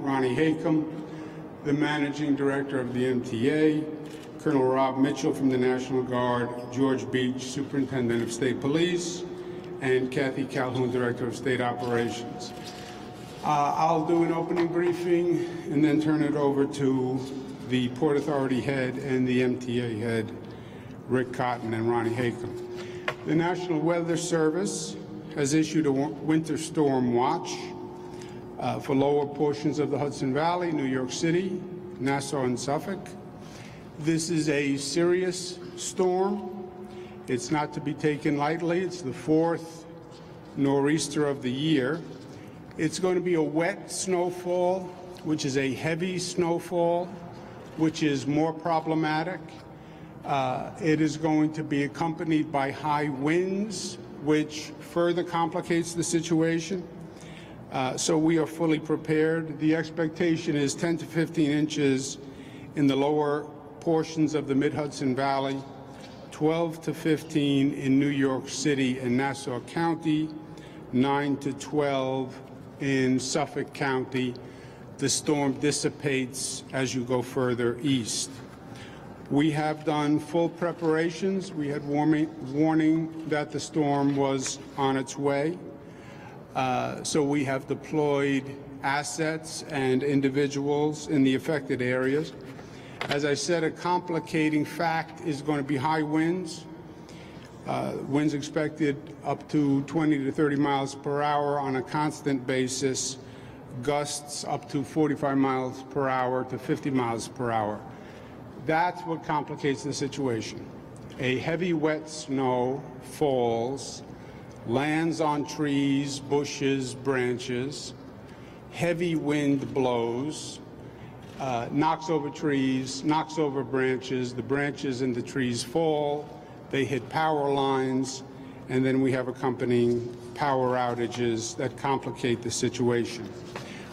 Ronnie Haycom, the Managing Director of the MTA, Colonel Rob Mitchell from the National Guard, George Beach, Superintendent of State Police, and Kathy Calhoun, Director of State Operations. I'll do an opening briefing and then turn it over to the Port Authority head and the MTA head, Rick Cotton and Ronnie Haycom. The National Weather Service has issued a winter storm watch for lower portions of the Hudson Valley, New York City, Nassau, and Suffolk. This is a serious storm. It's not to be taken lightly. It's the fourth nor'easter of the year. It's going to be a wet snowfall, which is a heavy snowfall, which is more problematic. It is going to be accompanied by high winds, which further complicates the situation. So we are fully prepared. The expectation is 10 to 15 inches in the lower portions of the Mid-Hudson Valley, 12 to 15 in New York City and Nassau County, 9 to 12 in Suffolk County. The storm dissipates as you go further east. We have done full preparations. We had warning that the storm was on its way. So we have deployed assets and individuals in the affected areas. As I said, a complicating fact is going to be high winds. Winds expected up to 20 to 30 miles per hour on a constant basis, gusts up to 45 miles per hour to 50 miles per hour. That's what complicates the situation. A heavy wet snow falls, lands on trees, bushes, branches. Heavy wind blows, knocks over trees, knocks over branches. The branches and the trees fall. They hit power lines, and then we have accompanying power outages that complicate the situation.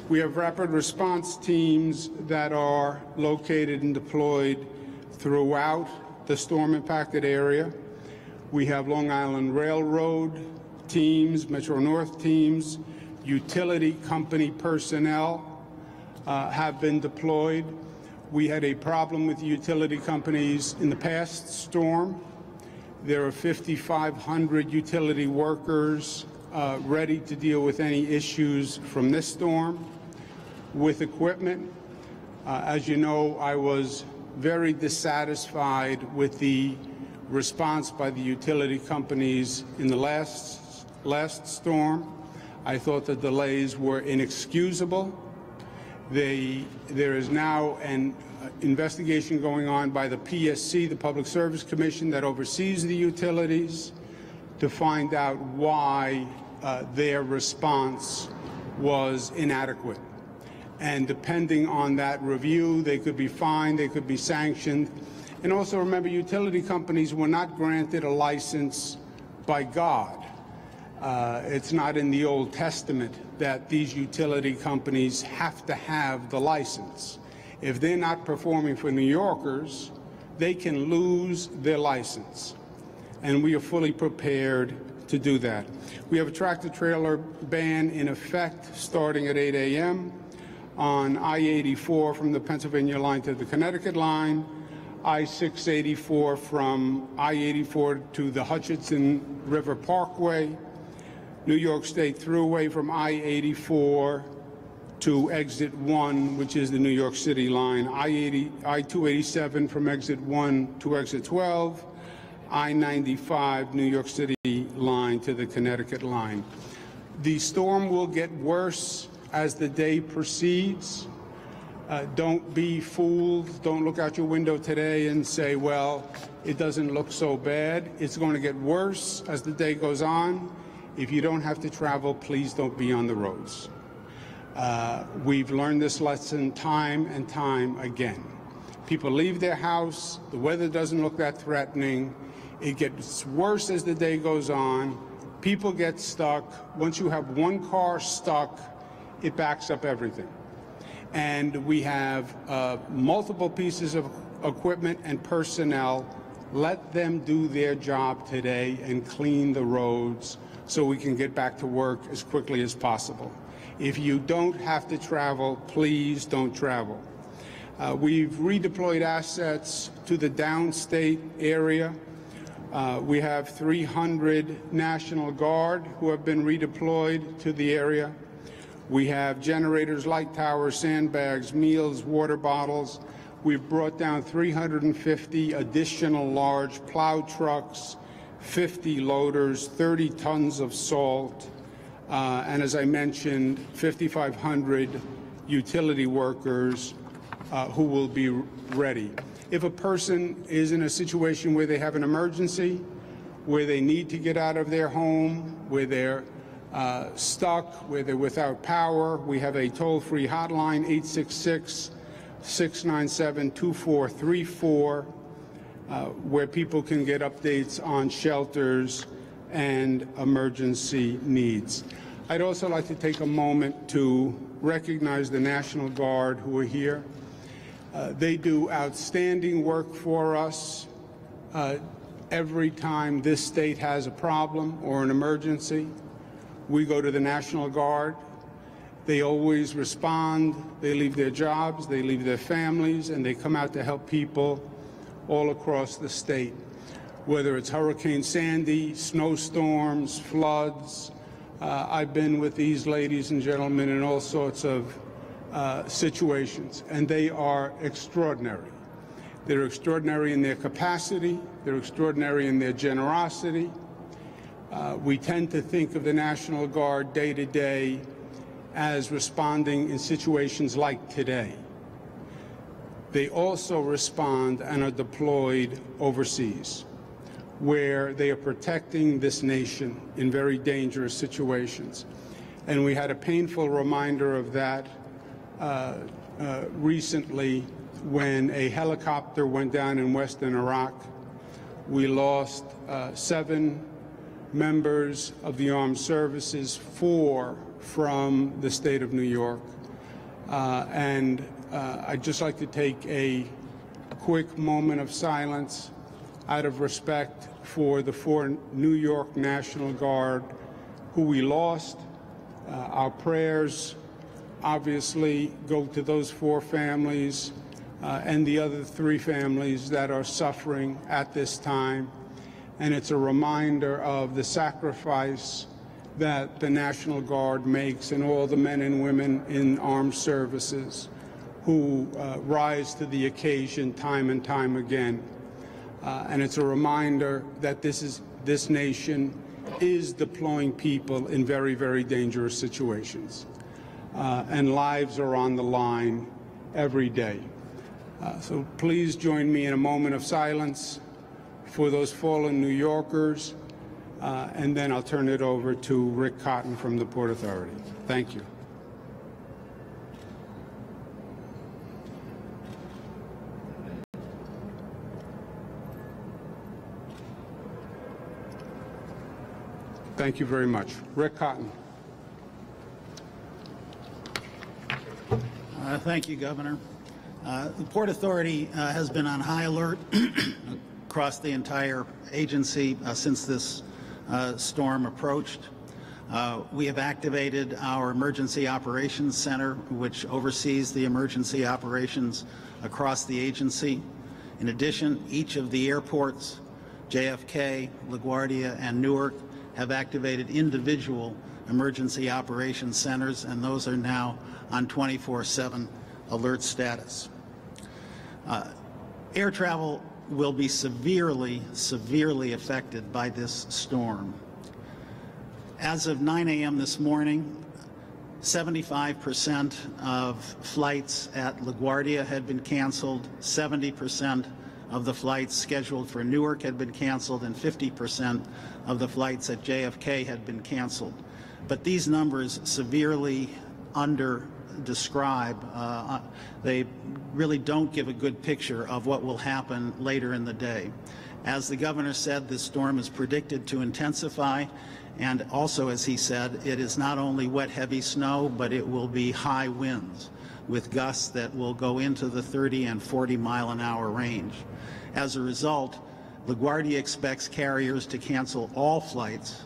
We have rapid response teams that are located and deployed throughout the storm-impacted area. We have Long Island Railroad teams, Metro North teams, utility company personnel have been deployed. We had a problem with the utility companies in the past storm. There are 5,500 utility workers ready to deal with any issues from this storm. With equipment, as you know, I was very dissatisfied with the response by the utility companies in the last storm. I thought the delays were inexcusable. There is now an investigation going on by the PSC, the Public Service Commission, that oversees the utilities, to find out why their response was inadequate. And depending on that review, they could be fined, they could be sanctioned. And also remember, utility companies were not granted a license by God. It's not in the Old Testament that these utility companies have to have the license. If they're not performing for New Yorkers, they can lose their license. And we are fully prepared to do that. We have a tractor-trailer ban in effect starting at 8 a.m. on I-84 from the Pennsylvania line to the Connecticut line, I-684 from I-84 to the Hutchinson River Parkway, New York State Thruway from I-84 to Exit 1, which is the New York City line, I-287 from Exit 1 to Exit 12, I-95 New York City line to the Connecticut line. The storm will get worse as the day proceeds. Don't be fooled. Don't look out your window today and say, well, it doesn't look so bad. It's going to get worse as the day goes on. If you don't have to travel, please don't be on the roads. We've learned this lesson time and time again. People leave their house, the weather doesn't look that threatening, it gets worse as the day goes on, people get stuck. Once you have one car stuck, it backs up everything. And we have multiple pieces of equipment and personnel. Let them do their job today and clean the roads so we can get back to work as quickly as possible. If you don't have to travel, please don't travel. We've redeployed assets to the downstate area. We have 300 National Guard who have been redeployed to the area. We have generators, light towers, sandbags, meals, water bottles. We've brought down 350 additional large plow trucks, 50 loaders, 30 tons of salt, and as I mentioned, 5,500 utility workers who will be ready. If a person is in a situation where they have an emergency, where they need to get out of their home, where they're stuck, where they're without power, we have a toll-free hotline, 866-697-2434, where people can get updates on shelters and emergency needs. I'd also like to take a moment to recognize the National Guard who are here. They do outstanding work for us every time this state has a problem or an emergency. We go to the National Guard. They always respond. They leave their jobs, they leave their families, and they come out to help people all across the state. Whether it's Hurricane Sandy, snowstorms, floods, I've been with these ladies and gentlemen in all sorts of situations, and they are extraordinary. They're extraordinary in their capacity. They're extraordinary in their generosity. We tend to think of the National Guard day to day as responding in situations like today. They also respond and are deployed overseas, where they are protecting this nation in very dangerous situations. And we had a painful reminder of that recently when a helicopter went down in western Iraq. We lost 7 members of the armed services, 4 from the state of New York. I'd just like to take a quick moment of silence out of respect for the 4 New York National Guard who we lost. Our prayers obviously go to those 4 families and the other 3 families that are suffering at this time. And it's a reminder of the sacrifice that the National Guard makes and all the men and women in armed services who rise to the occasion time and time again. And it's a reminder that this nation is deploying people in very, very dangerous situations. And lives are on the line every day. So please join me in a moment of silence for those fallen New Yorkers, and then I'll turn it over to Rick Cotton from the Port Authority. Thank you. Thank you very much. Rick Cotton. Thank you, Governor. The Port Authority has been on high alert across the entire agency since this storm approached. We have activated our Emergency Operations Center, which oversees the emergency operations across the agency. In addition, each of the airports, JFK, LaGuardia, and Newark, have activated individual emergency operations centers, and those are now on 24/7 alert status. Air travel will be severely affected by this storm. As of 9 a.m. this morning, 75% of flights at LaGuardia had been canceled, 70% of the flights scheduled for Newark had been canceled, and 50% of the flights at JFK had been canceled. But these numbers severely describe. They really don't give a good picture of what will happen later in the day. As the governor said, this storm is predicted to intensify, and also, as he said, it is not only wet, heavy snow, but it will be high winds with gusts that will go into the 30 and 40-mile-an-hour range. As a result, LaGuardia expects carriers to cancel all flights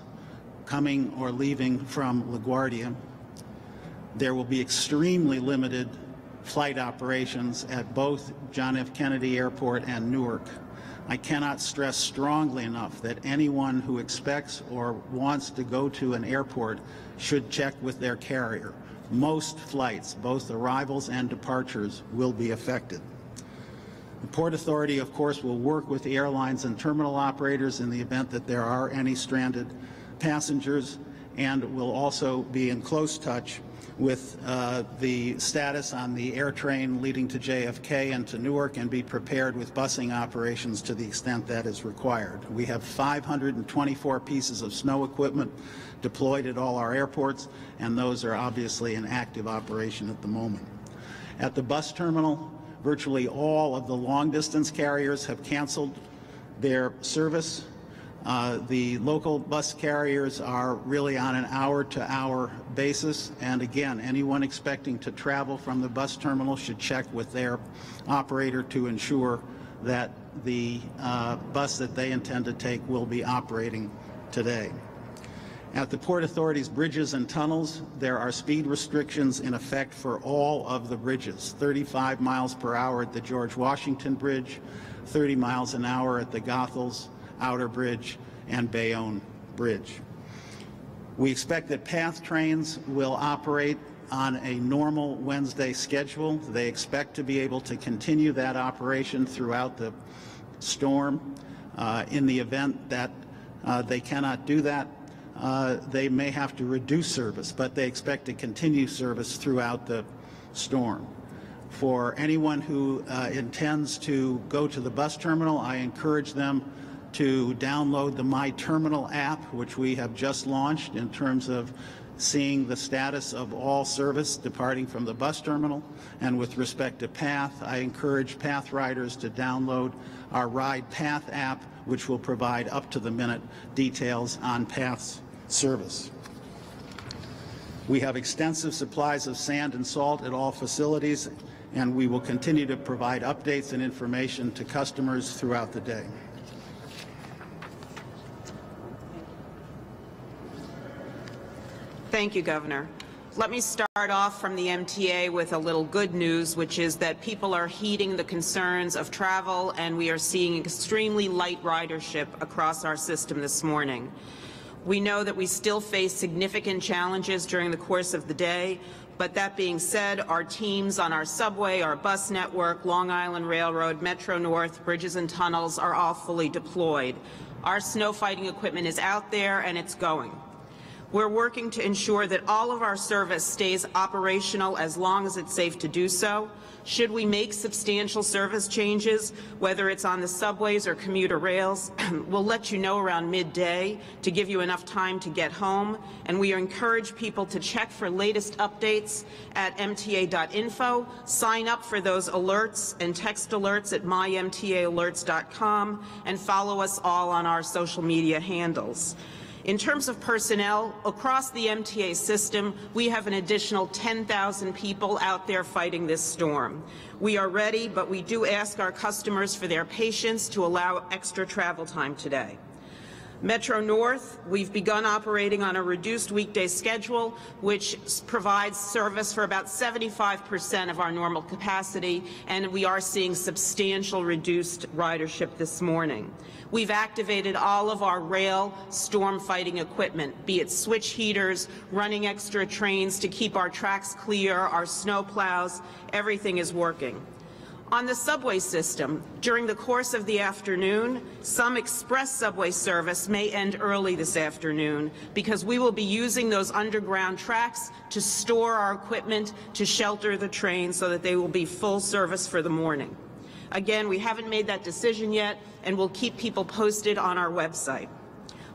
coming or leaving from LaGuardia. there will be extremely limited flight operations at both John F. Kennedy Airport and Newark. I cannot stress strongly enough that anyone who expects or wants to go to an airport should check with their carrier. Most flights, both arrivals and departures, will be affected. The Port Authority, of course, will work with the airlines and terminal operators in the event that there are any stranded passengers, and will also be in close touch with the status on the air train leading to JFK and to Newark, and be prepared with busing operations to the extent that is required. We have 524 pieces of snow equipment deployed at all our airports, and those are obviously in active operation at the moment. At the bus terminal, virtually all of the long-distance carriers have canceled their service. The local bus carriers are really on an hour-to-hour basis, and again, anyone expecting to travel from the bus terminal should check with their operator to ensure that the bus that they intend to take will be operating today. At the Port Authority's bridges and tunnels, there are speed restrictions in effect for all of the bridges: 35 miles per hour at the George Washington Bridge, 30 miles an hour at the Goethals Outer Bridge and Bayonne Bridge. We expect that PATH trains will operate on a normal Wednesday schedule. They expect to be able to continue that operation throughout the storm. In the event that they cannot do that, they may have to reduce service, but they expect to continue service throughout the storm. For anyone who intends to go to the bus terminal, I encourage them to download the My Terminal app, which we have just launched, in terms of seeing the status of all service departing from the bus terminal. And with respect to PATH, I encourage PATH riders to download our Ride PATH app, which will provide up-to-the-minute details on PATH's service. We have extensive supplies of sand and salt at all facilities, and we will continue to provide updates and information to customers throughout the day. Thank you, Governor. Let me start off from the MTA with a little good news, which is that people are heeding the concerns of travel, and we are seeing extremely light ridership across our system this morning. We know that we still face significant challenges during the course of the day, but that being said, our teams on our subway, our bus network, Long Island Railroad, Metro North, bridges and tunnels are all fully deployed. Our snow fighting equipment is out there and it's going. We're working to ensure that all of our service stays operational as long as it's safe to do so. Should we make substantial service changes, whether it's on the subways or commuter rails, we'll let you know around midday to give you enough time to get home. And we encourage people to check for latest updates at mta.info, sign up for those alerts and text alerts at mymtaalerts.com, and follow us all on our social media handles. In terms of personnel, across the MTA system, we have an additional 10,000 people out there fighting this storm. We are ready, but we do ask our customers for their patience to allow extra travel time today. Metro North, we've begun operating on a reduced weekday schedule, which provides service for about 75% of our normal capacity, and we are seeing substantial reduced ridership this morning. We've activated all of our rail storm fighting equipment, be it switch heaters, running extra trains to keep our tracks clear, our snow plows, everything is working. On the subway system, during the course of the afternoon, some express subway service may end early this afternoon because we will be using those underground tracks to store our equipment to shelter the trains so that they will be full service for the morning. Again, we haven't made that decision yet, and we'll keep people posted on our website.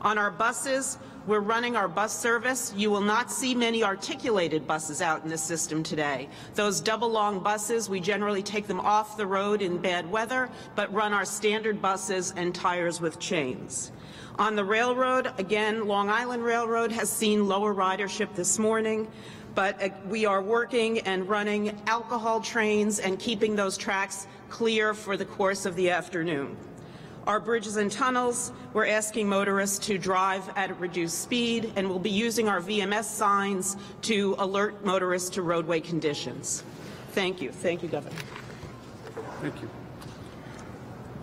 On our buses, we're running our bus service. You will not see many articulated buses out in the system today. Those double-long buses, we generally take them off the road in bad weather, but run our standard buses and tires with chains. On the railroad, again, Long Island Railroad has seen lower ridership this morning, but we are working and running alcohol trains and keeping those tracks clear for the course of the afternoon. Our bridges and tunnels, we're asking motorists to drive at a reduced speed, and we'll be using our VMS signs to alert motorists to roadway conditions. Thank you. Thank you, Governor. Thank you.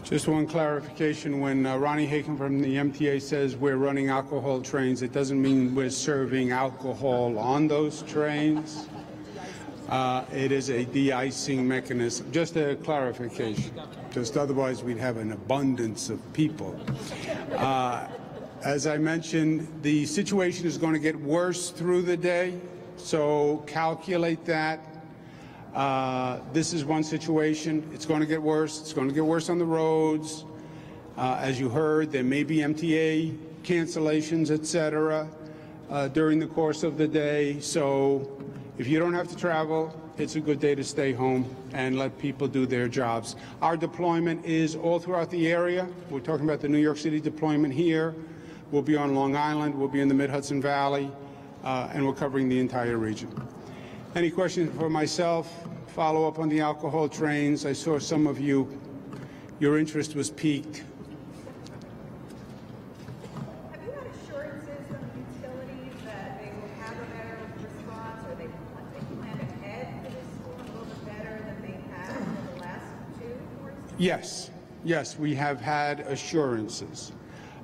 Just one clarification. When Ronnie Haken from the MTA says we're running alcohol trains, it doesn't mean we're serving alcohol on those trains. It is a de-icing mechanism. Just a clarification. Just otherwise we'd have an abundance of people. As I mentioned, the situation is going to get worse through the day, so calculate that. This is one situation. It's going to get worse. It's going to get worse on the roads. As you heard, there may be MTA cancellations, etc., during the course of the day. So if you don't have to travel, it's a good day to stay home and let people do their jobs. Our deployment is all throughout the area. We're talking about the New York City deployment here. We'll be on Long Island. We'll be in the Mid-Hudson Valley, and we're covering the entire region. Any questions for myself? Follow up on the alcohol trains. I saw some of you, your interest was piqued. Have you had assurances from utilities that they will have a better response, or they plan ahead for this storm a little bit better than they have for the last two, for instance? Yes. Yes, we have had assurances.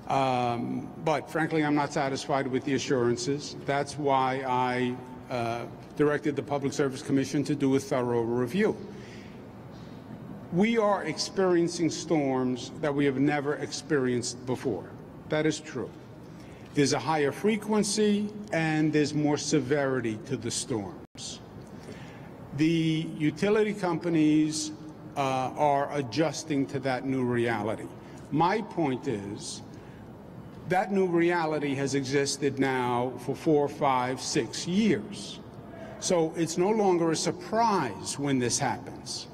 But frankly, I'm not satisfied with the assurances. That's why I directed the Public Service Commission to do a thorough review. We are experiencing storms that we have never experienced before. That is true. There's a higher frequency and there's more severity to the storms. The utility companies are adjusting to that new reality. My point is that new reality has existed now for 4, 5, 6 years. So it's no longer a surprise when this happens.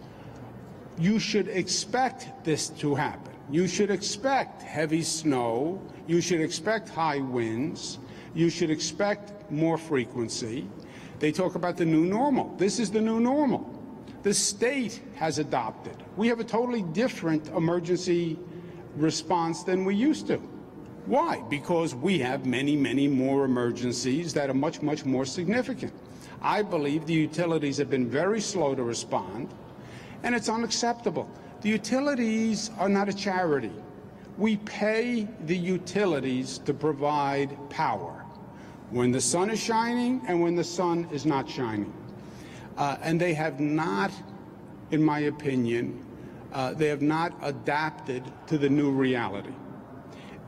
You should expect this to happen. You should expect heavy snow. You should expect high winds. You should expect more frequency. They talk about the new normal. This is the new normal. The state has adopted. We have a totally different emergency response than we used to. Why? Because we have many, many more emergencies that are much, much more significant. I believe the utilities have been very slow to respond, and it's unacceptable. The utilities are not a charity. We pay the utilities to provide power when the sun is shining and when the sun is not shining. And they have not, in my opinion, they have not adapted to the new reality.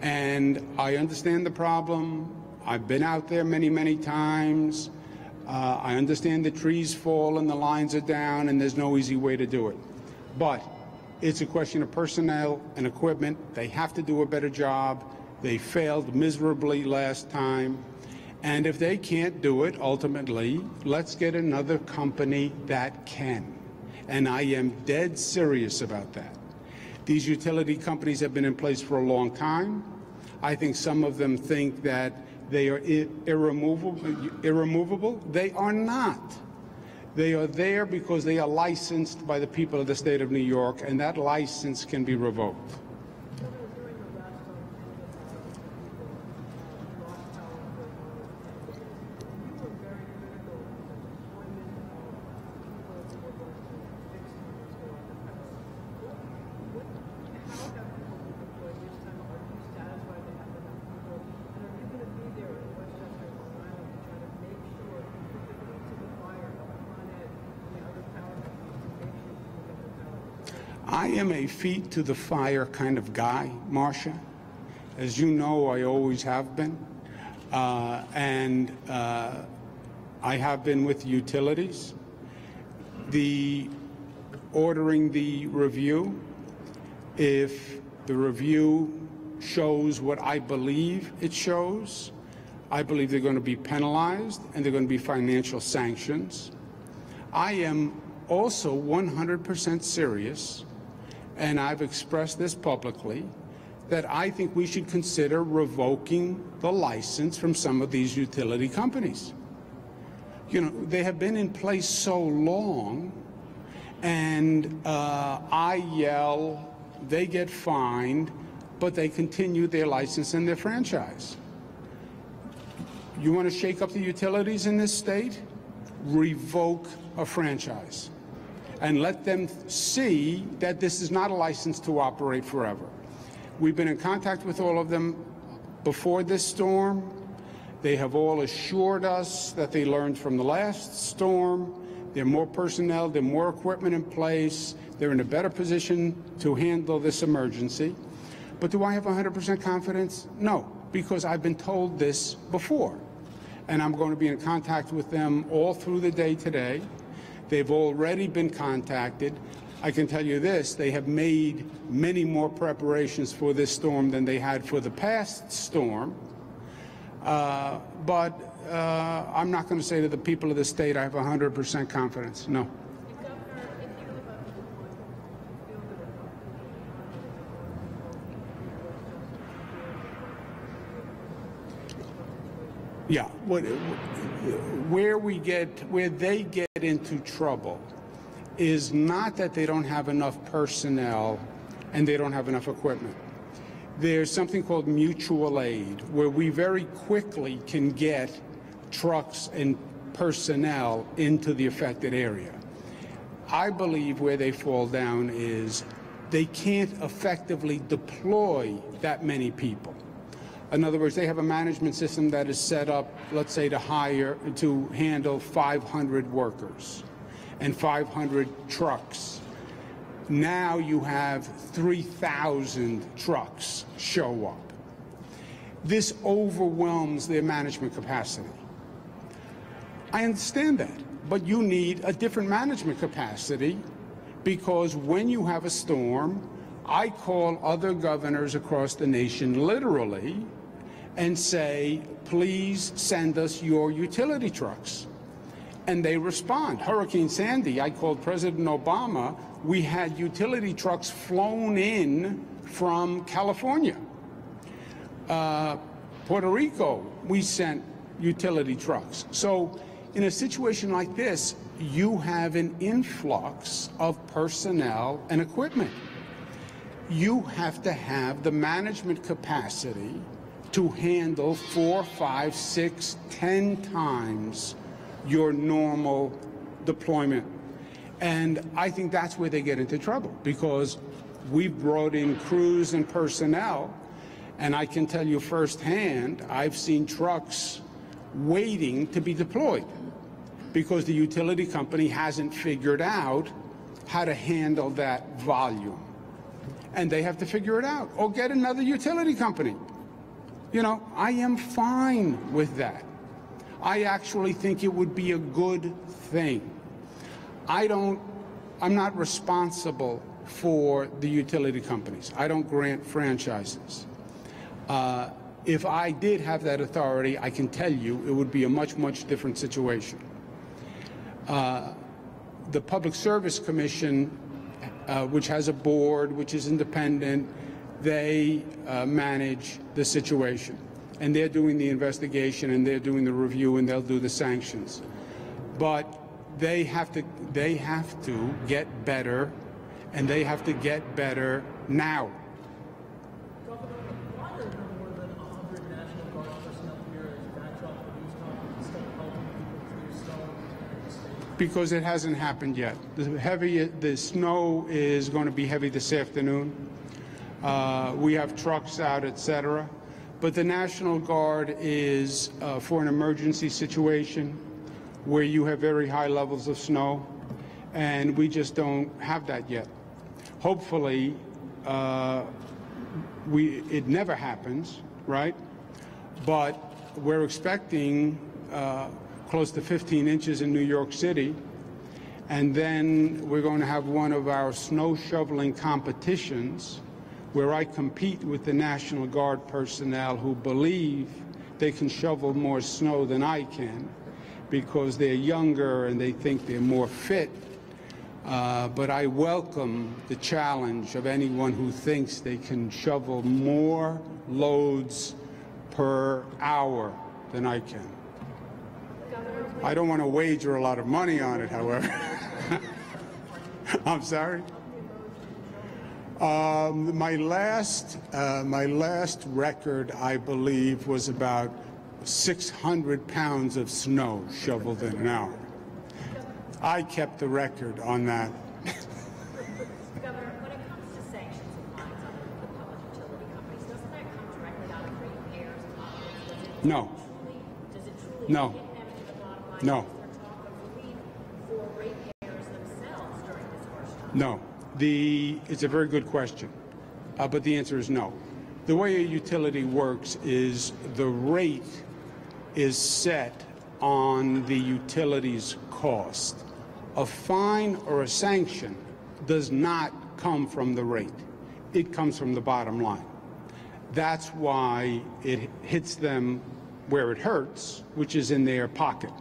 And I understand the problem. I've been out there many, many times. I understand the trees fall and the lines are down and there's no easy way to do it. But it's a question of personnel and equipment. They have to do a better job. They failed miserably last time. And if they can't do it, ultimately, let's get another company that can. And I am dead serious about that. These utility companies have been in place for a long time. I think some of them think that they are irremovable. They are not. They are there because they are licensed by the people of the state of New York, and that license can be revoked. I am a feet to the fire kind of guy, Marcia. As you know, I always have been. I have been with utilities. Ordering the review, if the review shows what I believe it shows, I believe they're going to be penalized and they're going to be financial sanctions. I am also 100% serious, and I've expressed this publicly, that I think we should consider revoking the license from some of these utility companies. You know, they have been in place so long, and I yell, they get fined, but they continue their license and their franchise. You want to shake up the utilities in this state? Revoke a franchise and let them see that this is not a license to operate forever. We've been in contact with all of them before this storm. They have all assured us that they learned from the last storm. There are more personnel, there are more equipment in place. They're in a better position to handle this emergency. But do I have 100% confidence? No, because I've been told this before. And I'm going to be in contact with them all through the day today. They've already been contacted. I can tell you this, they have made many more preparations for this storm than they had for the past storm. But I'm not going to say to the people of the state I have 100% confidence. No. Yeah, where they get into trouble is not that they don't have enough personnel and they don't have enough equipment. There's something called mutual aid, where we very quickly can get trucks and personnel into the affected area. I believe where they fall down is they can't effectively deploy that many people. In other words, they have a management system that is set up, let's say, to handle 500 workers and 500 trucks. Now you have 3,000 trucks show up. This overwhelms their management capacity. I understand that, but you need a different management capacity, because when you have a storm, I call other governors across the nation literally and say, please send us your utility trucks. And they respond. Hurricane Sandy, I called President Obama. We had utility trucks flown in from California. Puerto Rico, we sent utility trucks. So in a situation like this, you have an influx of personnel and equipment. You have to have the management capacity to handle 4, 5, 6, 10 times your normal deployment. And I think that's where they get into trouble, because we've brought in crews and personnel, and I can tell you firsthand, I've seen trucks waiting to be deployed because the utility company hasn't figured out how to handle that volume. And they have to figure it out, or get another utility company. You know, I am fine with that. I actually think it would be a good thing. I'm not responsible for the utility companies. I don't grant franchises. If I did have that authority, I can tell you it would be a much, much different situation. The Public Service Commission, which has a board, which is independent, they manage the situation. And they're doing the investigation, and they're doing the review, and they'll do the sanctions. But they have to get better, and they have to get better now. Governor, why are there more than 100 National Guard personnel here as backdrop for news conference instead of helping people clear snow in the state? Because it hasn't happened yet. The snow is going to be heavy this afternoon. We have trucks out, etc. But the National Guard is for an emergency situation where you have very high levels of snow, and we just don't have that yet. Hopefully, it never happens, right? But we're expecting close to 15 inches in New York City, and then we're going to have one of our snow shoveling competitions where I compete with the National Guard personnel who believe they can shovel more snow than I can because they're younger and they think they're more fit. But I welcome the challenge of anyone who thinks they can shovel more loads per hour than I can. I don't want to wager a lot of money on it, however. I'm sorry? My last record, I believe, was about 600 pounds of snow shoveled in an hour. I kept the record on that. Governor, when it comes to sanctions and fines on the public utility companies, doesn't that come directly out of ratepayers' pockets? No. Does it truly No. hit them to the bottom line? No. Is there talk of relief for ratepayers themselves during this harsh time? No. It's a very good question, but the answer is no. The way a utility works is the rate is set on the utility's cost. A fine or a sanction does not come from the rate. It comes from the bottom line. That's why it hits them where it hurts, which is in their pocket.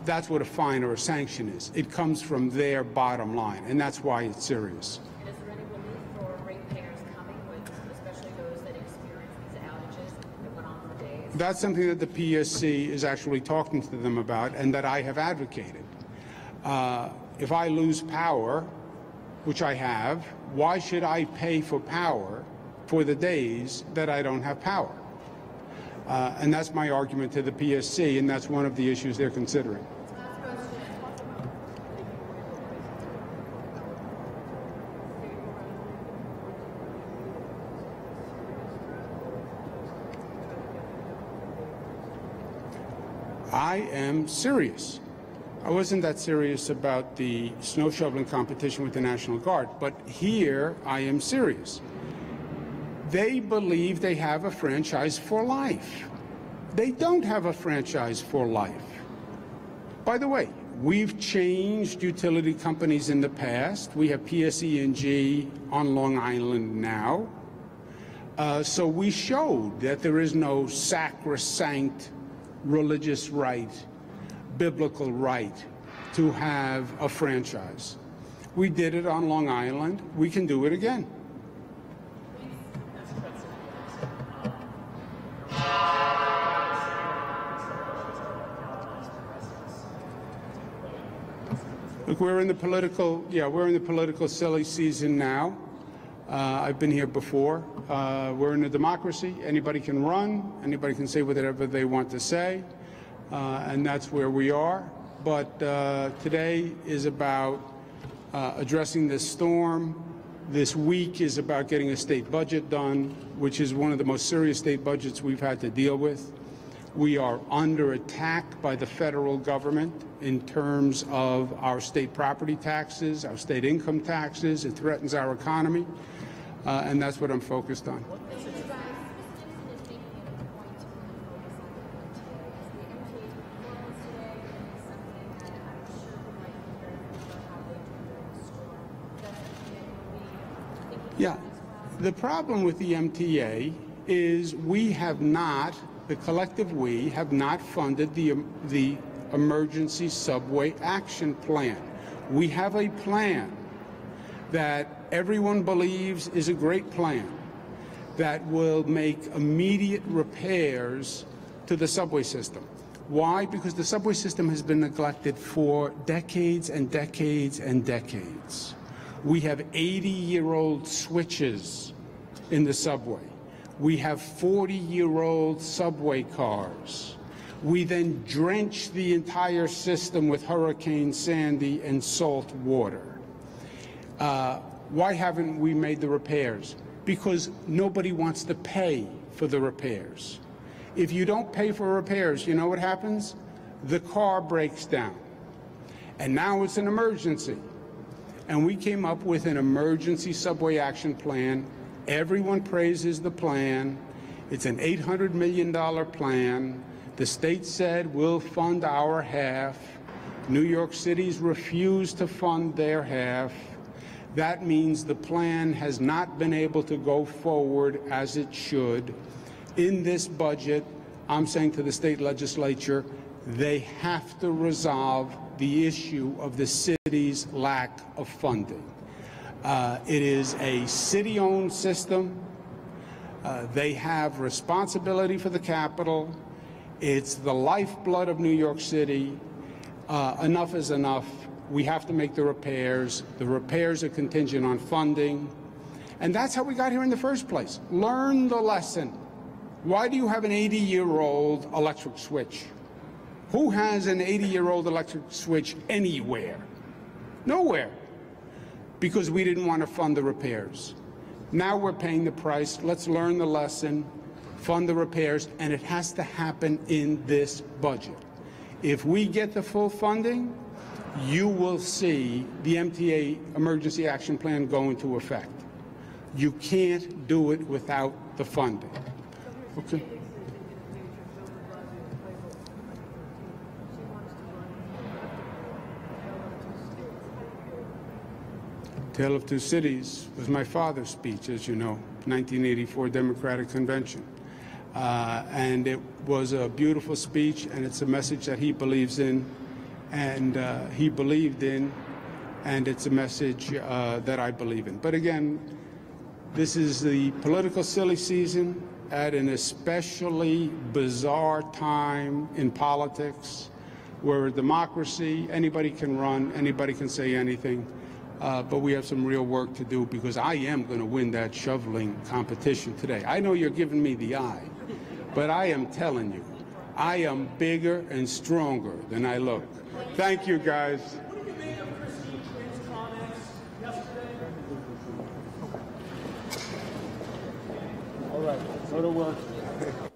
That's what a fine or a sanction is. It comes from their bottom line, and that's why it's serious. And is there any relief for ratepayers coming with, especially those that experience these outages that went on for days? That's something that the PSC is actually talking to them about and that I have advocated. If I lose power, which I have, why should I pay for power for the days that I don't have power? And that's my argument to the PSC, and that's one of the issues they're considering. I am serious. I wasn't that serious about the snow shoveling competition with the National Guard, but here I am serious. They believe they have a franchise for life. They don't have a franchise for life. By the way, we've changed utility companies in the past. We have PSE&G on Long Island now. So we showed that there is no sacrosanct religious right, biblical right to have a franchise. We did it on Long Island. We can do it again. Look, we're in the political silly season now. I've been here before. We're in a democracy. Anybody can run. Anybody can say whatever they want to say. And that's where we are. But today is about addressing this storm. This week is about getting a state budget done, which is one of the most serious state budgets we've had to deal with. We are under attack by the federal government in terms of our state property taxes, our state income taxes. It threatens our economy, and that's what I'm focused on. Yeah, the problem with the MTA is we have not, the collective we, have not funded the Emergency Subway Action Plan. We have a plan that everyone believes is a great plan that will make immediate repairs to the subway system. Why? Because the subway system has been neglected for decades and decades and decades. We have 80-year-old switches in the subway. We have 40-year-old subway cars. We then drench the entire system with Hurricane Sandy and salt water. Why haven't we made the repairs? Because nobody wants to pay for the repairs. If you don't pay for repairs, you know what happens? The car breaks down. And now it's an emergency. And we came up with an emergency subway action plan. Everyone praises the plan. It's an $800 million plan. The state said we'll fund our half. New York City's refused to fund their half. That means the plan has not been able to go forward as it should. In this budget, I'm saying to the state legislature, they have to resolve the issue of the city's lack of funding. It is a city-owned system. They have responsibility for the capital. It's the lifeblood of New York City. Enough is enough. we have to make the repairs. The repairs are contingent on funding. And that's how we got here in the first place. Learn the lesson. Why do you have an 80-year-old electric switch? Who has an 80-year-old electric switch anywhere? Nowhere. Because we didn't want to fund the repairs. Now we're paying the price. Let's learn the lesson, fund the repairs, and it has to happen in this budget. If we get the full funding, you will see the MTA Emergency Action Plan go into effect. You can't do it without the funding. Okay. Tale of Two Cities was my father's speech, as you know, 1984 Democratic Convention. And it was a beautiful speech, and it's a message that he believes in, and he believed in, and it's a message that I believe in. But again, this is the political silly season at an especially bizarre time in politics, where a democracy, anybody can run, anybody can say anything. But we have some real work to do, because I am going to win that shoveling competition today. I know you're giving me the eye, but I am telling you, I am bigger and stronger than I look. Thank you, guys. What did you make of Christine Quinn's comments yesterday? All right, go to work.